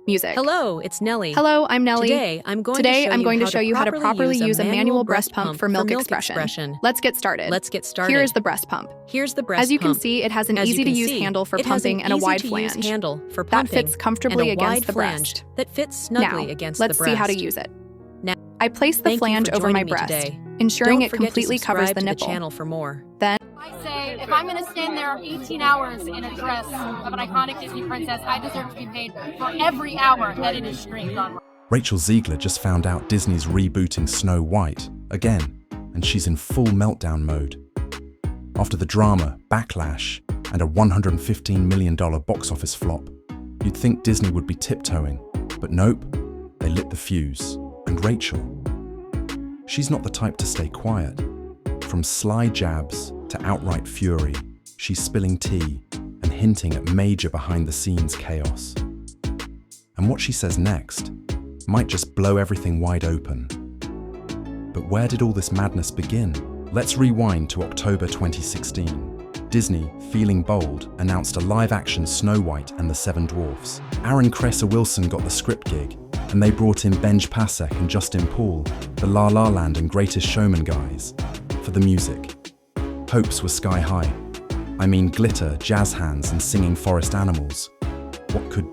Music. Hello, it's Nellie. Hello, I'm Nellie. Today, I'm going to show you how to properly use a manual breast pump for milk expression. Let's get started. Here is the breast pump. As you can see, it has an easy-to-use handle for pumping and a wide flange that fits comfortably against the breast. That fits snugly against the breast. Let's see how to use it. Now, I place the flange over my breast, ensuring it completely covers the nipple. Channel for more. Then, I say, if I'm going to stand there 18 hours in a dress of an iconic Disney princess, I deserve to be paid for every hour that it is streamed on. Rachel Ziegler just found out Disney's rebooting Snow White again, and she's in full meltdown mode. After the drama, backlash, and a $115 million box office flop, you'd think Disney would be tiptoeing, but nope, they lit the fuse. And Rachel, she's not the type to stay quiet. From sly jabs to outright fury, she's spilling tea and hinting at major behind-the-scenes chaos. And what she says next might just blow everything wide open. But where did all this madness begin? Let's rewind to October 2016. Disney, feeling bold, announced a live-action Snow White and the Seven Dwarfs. Aaron Cressor-Wilson got the script gig, and they brought in Benj Pasek and Justin Paul, the La La Land and Greatest Showman guys, for the music. Hopes were sky high. I mean glitter, jazz hands, and singing forest animals. What could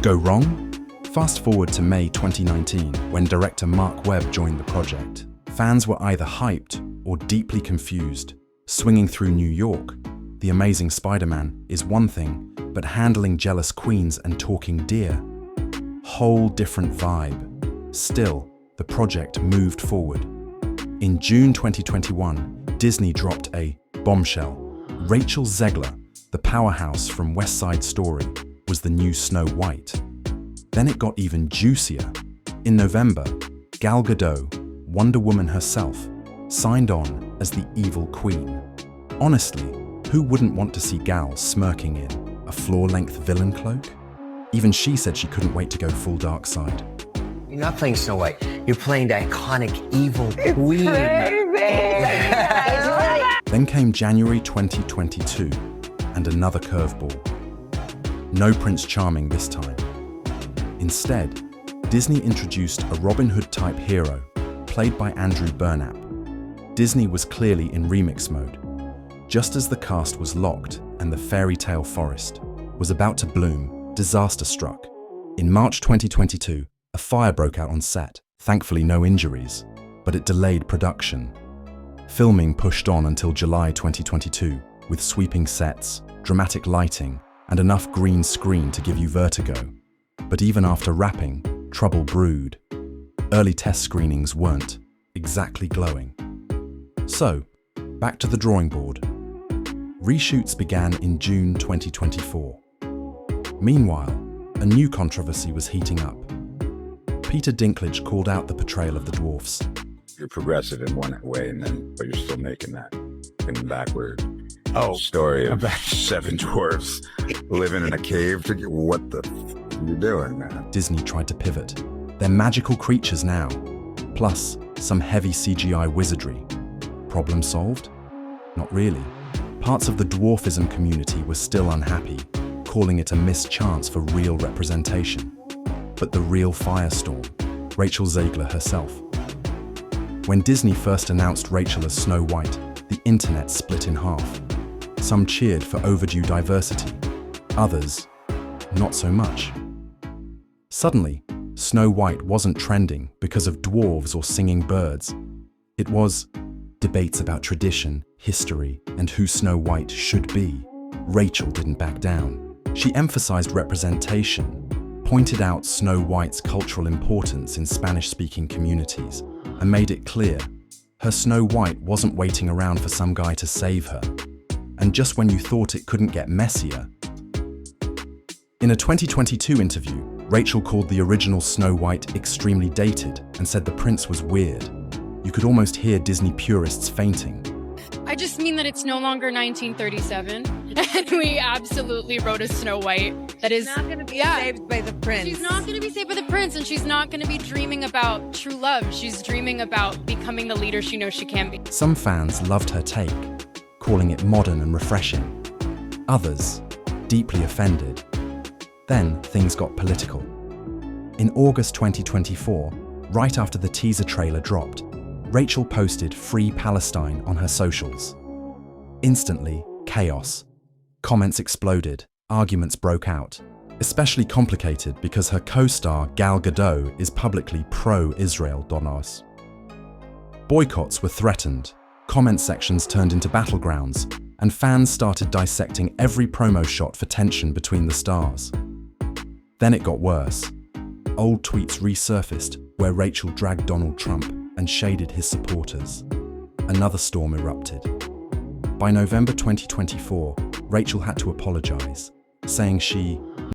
go wrong? Fast forward to May 2019, when director Mark Webb joined the project. Fans were either hyped or deeply confused. Swinging through New York, The Amazing Spider-Man is one thing, but handling jealous queens and talking deer, whole different vibe. Still, the project moved forward. In June 2021, Disney dropped a bombshell. Rachel Zegler, the powerhouse from West Side Story, was the new Snow White. Then it got even juicier. In November, Gal Gadot, Wonder Woman herself, signed on as the evil queen. Honestly, who wouldn't want to see Gal smirking in a floor-length villain cloak? Even she said she couldn't wait to go full dark side. You're not playing Snow White. You're playing the iconic evil queen. Then came January 2022, and another curveball. No Prince Charming this time. Instead, Disney introduced a Robin Hood-type hero, played by Andrew Burnap. Disney was clearly in remix mode. Just as the cast was locked and the fairy tale forest was about to bloom, disaster struck. In March 2022, a fire broke out on set. Thankfully, no injuries, but it delayed production. Filming pushed on until July 2022, with sweeping sets, dramatic lighting, and enough green screen to give you vertigo. But even after wrapping, trouble brewed. Early test screenings weren't exactly glowing. So, back to the drawing board. Reshoots began in June 2024. Meanwhile, a new controversy was heating up. Peter Dinklage called out the portrayal of the dwarfs. You're progressive in one way, but you're still making that in backward story of seven dwarfs living in a cave. What the are you doing, man? Disney tried to pivot. They're magical creatures now, plus some heavy CGI wizardry. Problem solved? Not really. Parts of the dwarfism community were still unhappy, calling it a missed chance for real representation. But the real firestorm, Rachel Zegler herself. When Disney first announced Rachel as Snow White, the internet split in half. Some cheered for overdue diversity, others, not so much. Suddenly, Snow White wasn't trending because of dwarves or singing birds. It was debates about tradition, history, and who Snow White should be. Rachel didn't back down. She emphasized representation, pointed out Snow White's cultural importance in Spanish-speaking communities, and made it clear her Snow White wasn't waiting around for some guy to save her. And just when you thought it couldn't get messier. In a 2022 interview, Rachel called the original Snow White extremely dated and said the prince was weird. You could almost hear Disney purists fainting. I just mean that it's no longer 1937, and we absolutely wrote a Snow White that is not going to be saved by the prince. She's not going to be saved by the prince, and she's not going to be dreaming about true love. She's dreaming about becoming the leader she knows she can be. Some fans loved her take, calling it modern and refreshing. Others, deeply offended. Then things got political. In August 2024, right after the teaser trailer dropped, Rachel posted "Free Palestine" on her socials. Instantly, chaos. Comments exploded, arguments broke out, especially complicated because her co-star Gal Gadot is publicly pro-Israel. Boycotts were threatened, comment sections turned into battlegrounds, and fans started dissecting every promo shot for tension between the stars. Then it got worse. Old tweets resurfaced where Rachel dragged Donald Trump and shaded his supporters. Another storm erupted. By November 2024, Rachel had to apologize, saying she